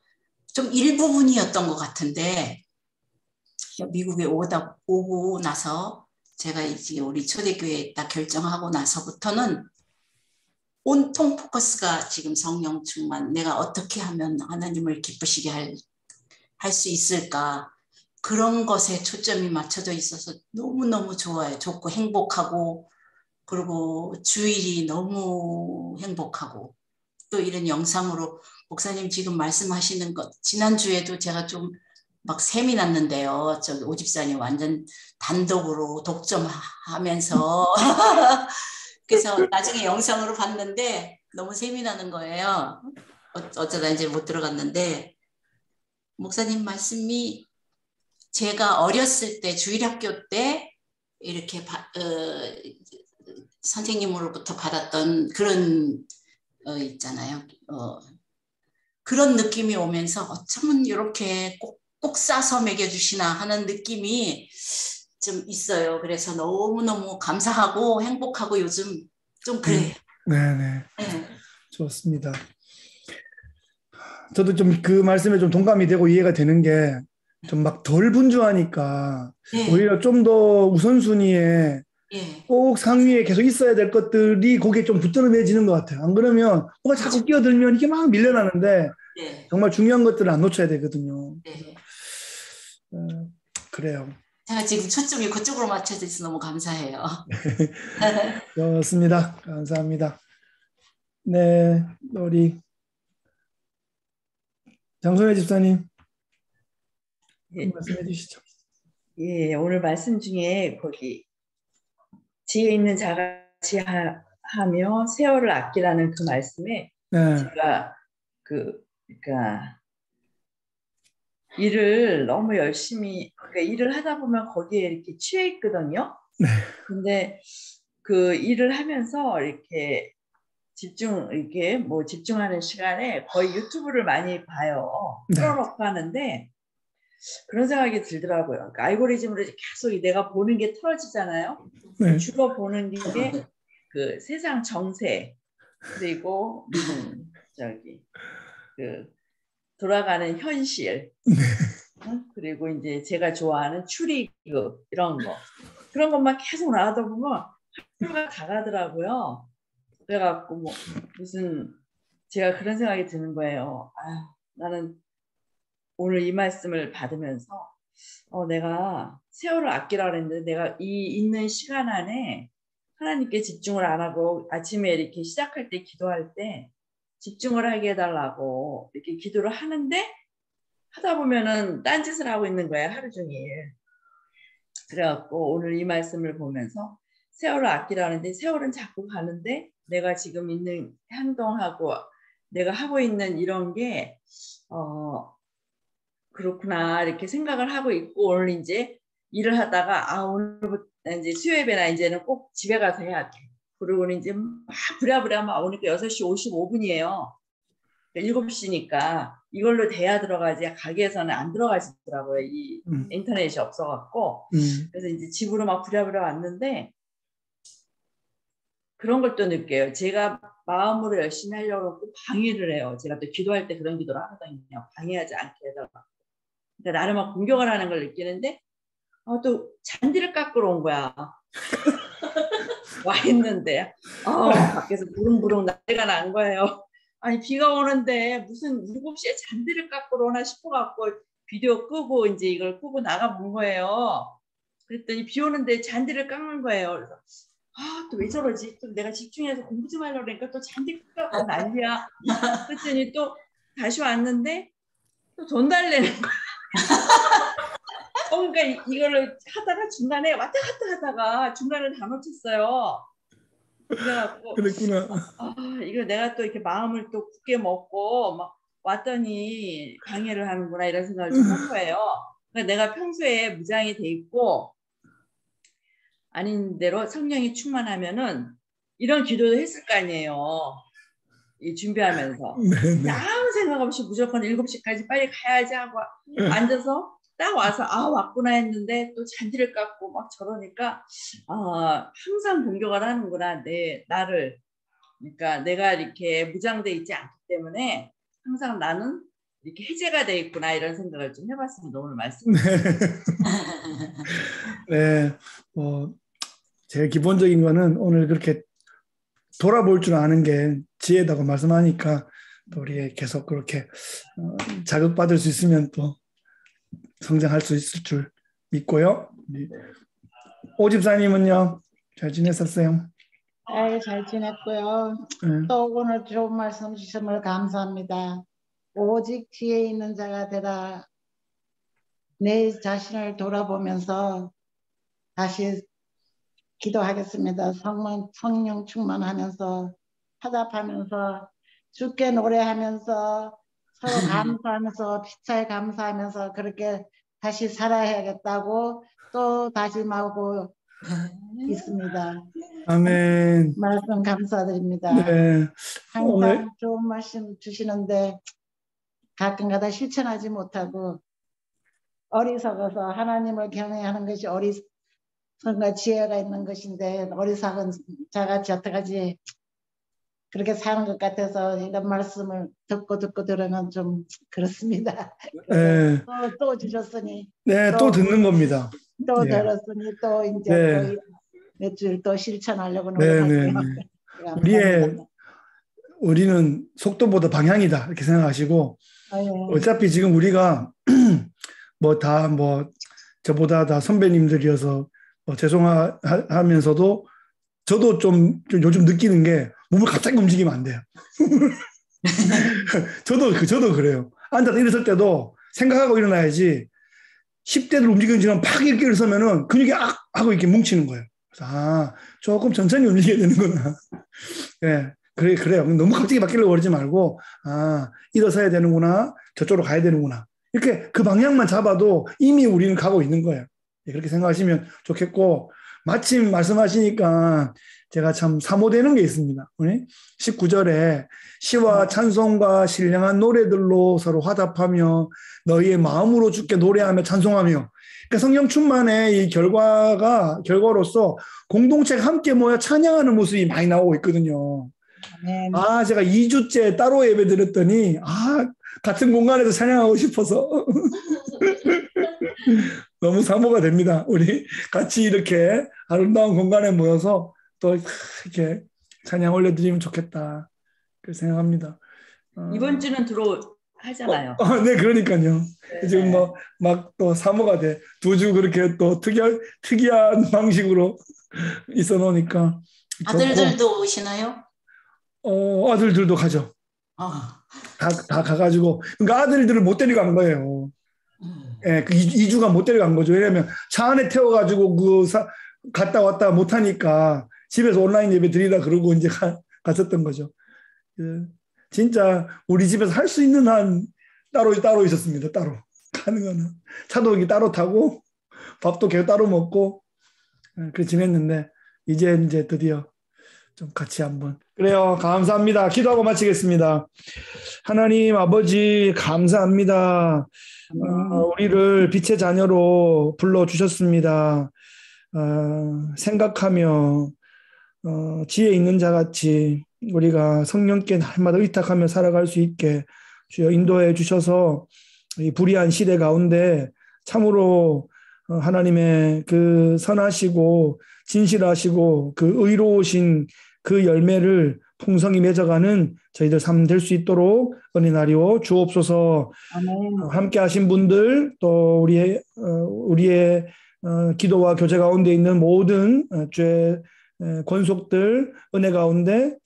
S2: 좀 일부분이었던 것 같은데, 미국에 오고 나서 제가 이제 우리 초대교회에 딱 결정하고 나서부터는 온통 포커스가 지금 성령 충만, 내가 어떻게 하면 하나님을 기쁘시게 할 수 있을까, 그런 것에 초점이 맞춰져 있어서 너무너무 좋아요. 좋고 행복하고, 그리고 주일이 너무 행복하고, 또 이런 영상으로 목사님 지금 말씀하시는 것, 지난주에도 제가 좀 막 셈이 났는데요. 저기 오집사님 완전 단독으로 독점하면서 그래서 나중에 영상으로 봤는데 너무 셈이 나는 거예요. 어쩌다 이제 못 들어갔는데, 목사님 말씀이 제가 어렸을 때 주일학교 때 이렇게 선생님으로부터 받았던 그런 있잖아요. 그런 느낌이 오면서 어쩌면 이렇게 꼭 싸서 먹여주시나 하는 느낌이 좀 있어요. 그래서 너무너무 감사하고 행복하고 요즘 좀 그래요.
S1: 네.
S2: 네.
S1: 좋습니다. 저도 좀 그 말씀에 좀 동감이 되고 이해가 되는 게, 좀 막 덜 분주하니까
S2: 네.
S1: 오히려 좀 더 우선순위에 꼭 상위에 계속 있어야 될 것들이 거기에 좀 붙들어매지는 것 같아요. 안 그러면 뭐가 자꾸 끼어들면 이게 막 밀려나는데 정말 중요한 것들을 안 놓쳐야 되거든요. 그래요.
S2: 제가 지금 초점이 그쪽으로 맞춰져 있어서 너무 감사해요.
S1: 좋습니다. 감사합니다. 네, 우리 장소혜 집사님, 말씀해 주시죠.
S3: 예, 오늘 말씀 중에 거기 지혜 있는 자같이 하며 세월을 아끼라는 그 말씀에 제가 그러니까 일을 너무 열심히, 그러니까 일을 하다 보면 거기에 이렇게 취해 있거든요. 근데 그 일을 하면서 이렇게 집중하는 시간에 거의 유튜브를 많이 봐요. 틀어놓고 하는데 그런 생각이 들더라고요. 그러니까 알고리즘으로 계속 내가 보는 게 틀어지잖아요. 주로 보는 게 그 세상 정세, 그리고 저기 그 돌아가는 현실, 그리고 이제 제가 좋아하는 추리극 이런 거, 그런 것만 계속 나가다 보면 하루가 다 가더라고요. 그래갖고 뭐 무슨 제가 그런 생각이 드는 거예요. 아, 나는 오늘 이 말씀을 받으면서 내가 세월을 아끼라 그랬는데 내가 이 있는 시간 안에 하나님께 집중을 안 하고 아침에 이렇게 시작할 때 기도할 때 집중을 하게 해달라고 이렇게 기도를 하는데 하다 보면은 딴짓을 하고 있는 거야, 하루 종일. 그래갖고 오늘 이 말씀을 보면서 세월을 아끼라 하는데 세월은 자꾸 가는데 내가 지금 있는 행동하고 내가 하고 있는 이런 게 그렇구나 이렇게 생각을 하고 있고, 오늘 이제 일을 하다가 오늘부터 이제 수요예배나 이제는 꼭 집에 가서 해야 돼. 그리고는 이제 막 부랴부랴 막 오니까 6시 55분이에요. 7시니까 이걸로 돼야 들어가지 가게에서는 안 들어가시더라고요. 이 인터넷이 없어갖고. 그래서 이제 집으로 막 부랴부랴 왔는데 그런 걸 또 느껴요. 제가 마음으로 열심히 하려고 방해를 해요. 제가 또 기도할 때 그런 기도를 하거든요. 방해하지 않게 해달라고. 그러니까 나를 막 공격을 하는 걸 느끼는데 또 잔디를 깎으러 온 거야. 와 있는데 밖에서 부릉부릉 난리가 난 거예요. 아니 비가 오는데 무슨 7시에 잔디를 깎으러 오나 싶어갖고 비디오 끄고 이제 이걸 끄고 나가본 거예요. 그랬더니 비 오는데 잔디를 깎는 거예요. 그래서 또 왜 저러지? 또 내가 집중해서 공부 좀 하려고 그러니까 또 잔디 깎고 난리야. 그랬더니 또 다시 왔는데 또 돈 달래는 거야. 그러니까 이거를 하다가 중간에 왔다 갔다 하다가 중간을 다 놓쳤어요. 그래갖고
S1: 그랬구나.
S3: 이거 내가 또 이렇게 마음을 또 굳게 먹고 막 왔더니 방해를 하는구나 이런 생각을 좀 한 거예요. 그러니까 내가 평소에 무장이 돼 있고 아닌 대로 성령이 충만하면은 이런 기도도 했을 거 아니에요. 이 준비하면서. 아무 생각 없이 무조건 7시까지 빨리 가야지 하고 앉아서 딱 와서 왔구나 했는데 또 잔디를 깎고 막 저러니까 항상 공격을 하는구나 나를. 그러니까 내가 이렇게 무장돼 있지 않기 때문에 항상 나는 이렇게 해제가 돼 있구나 이런 생각을 좀 해봤습니다. 오늘 말씀.
S1: 네, 제일 기본적인 거는 오늘 그렇게 돌아볼 줄 아는 게 지혜다고 말씀하니까 또 우리 계속 그렇게 자극받을 수 있으면 또 성장할 수 있을 줄 믿고요. 오 집사님은요? 잘 지냈었어요?
S4: 네, 잘 지냈고요. 또 오늘 좋은 말씀 주심을 감사합니다. 오직 뒤에 있는 자가 되라. 내 자신을 돌아보면서 다시 기도하겠습니다. 성령 충만하면서 화답하면서 주께 노래하면서 서로 감사하면서 피차에 감사하면서 그렇게 다시 살아야겠다고 또 다짐하고 있습니다.
S1: 아멘.
S4: 말씀 감사드립니다.
S1: 네.
S4: 항상 좋은 말씀 주시는데 가끔가다 실천하지 못하고 어리석어서 하나님을 경외하는 것이 어리석음과 지혜가 있는 것인데 어리석은 자같이 어떡하지 그렇게 사는 것 같아서 이런 말씀을 듣고 들으면 좀 그렇습니다.
S1: 네.
S4: 또 주셨으니
S1: 네, 또 듣는 겁니다.
S4: 또 들었으니 또 이제
S1: 네.
S4: 몇 줄 또 실천하려고 노력할게요.
S1: 우리는 속도보다 방향이다 이렇게 생각하시고 어차피 지금 우리가 저보다 다 선배님들이어서 죄송하면서도 저도 좀 요즘 느끼는 게 몸을 갑자기 움직이면 안 돼요. 저도 그래요. 앉아서 일어설 때도 생각하고 일어나야지 10대들 움직이는 팍 이렇게 일어서면은 근육이 하고 이렇게 뭉치는 거예요. 그래서 조금 천천히 움직여야 되는구나. 네, 그래요. 너무 갑자기 바뀌려고 그러지 말고 일어서야 되는구나. 저쪽으로 가야 되는구나. 이렇게 그 방향만 잡아도 이미 우리는 가고 있는 거예요. 네, 그렇게 생각하시면 좋겠고 마침 말씀하시니까 제가 참 사모되는 게 있습니다. 19절에 시와 찬송과 신령한 노래들로 서로 화답하며 너희의 마음으로 주께 노래하며 찬송하며 그러니까 성령 충만의 이 결과로서 공동체가 함께 모여 찬양하는 모습이 많이 나오고 있거든요.
S4: 아멘.
S1: 제가 2주째 따로 예배 드렸더니 같은 공간에서 찬양하고 싶어서 너무 사모가 됩니다. 우리 같이 이렇게 아름다운 공간에 모여서 또 이렇게 찬양 올려드리면 좋겠다. 그렇게 생각합니다.
S3: 이번 주는 하잖아요.
S1: 네, 그러니까요.
S3: 네.
S1: 지금 막 또 사모가 돼. 2주 그렇게 또 특이한 방식으로 있어 놓으니까.
S2: 아들들도 오시나요?
S1: 아들들도 가죠. 다 가가지고. 그러니까 아들들을 못 데리고 간 거예요. 예, 그 2주간 못 데려간 거죠. 왜냐면 차 안에 태워가지고 갔다 왔다 못하니까 집에서 온라인 예배 드리라 그러고 이제 갔었던 거죠. 진짜 우리 집에서 할 수 있는 한 따로 있었습니다. 따로. 가능한 한. 차도 여기 따로 타고 밥도 계속 따로 먹고 그렇게 지냈는데 이제 드디어 좀 같이 한번. 그래요. 감사합니다. 기도하고 마치겠습니다. 하나님 아버지 감사합니다. 우리를 빛의 자녀로 불러주셨습니다. 생각하며 지혜 있는 자같이 우리가 성령께 날마다 의탁하며 살아갈 수 있게 주여 인도해 주셔서 이 불의한 시대 가운데 참으로 하나님의 그 선하시고 진실하시고 그 의로우신 그 열매를 풍성히 맺어가는 저희들 삶 될 수 있도록 은혜나리오 주옵소서.
S4: 아멘.
S1: 함께 하신 분들 또 우리의 기도와 교제 가운데 있는 모든 죄 권속들 은혜 가운데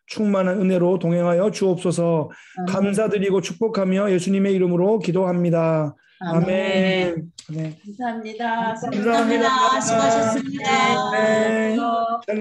S1: 충만한 은혜로 동행하여 주옵소서. 감사드리고 축복하며 예수님의 이름으로 기도합니다. 아멘. 네.
S3: 감사합니다.
S2: 감사합니다. 수고하셨습니다.
S1: 네. 샬롬.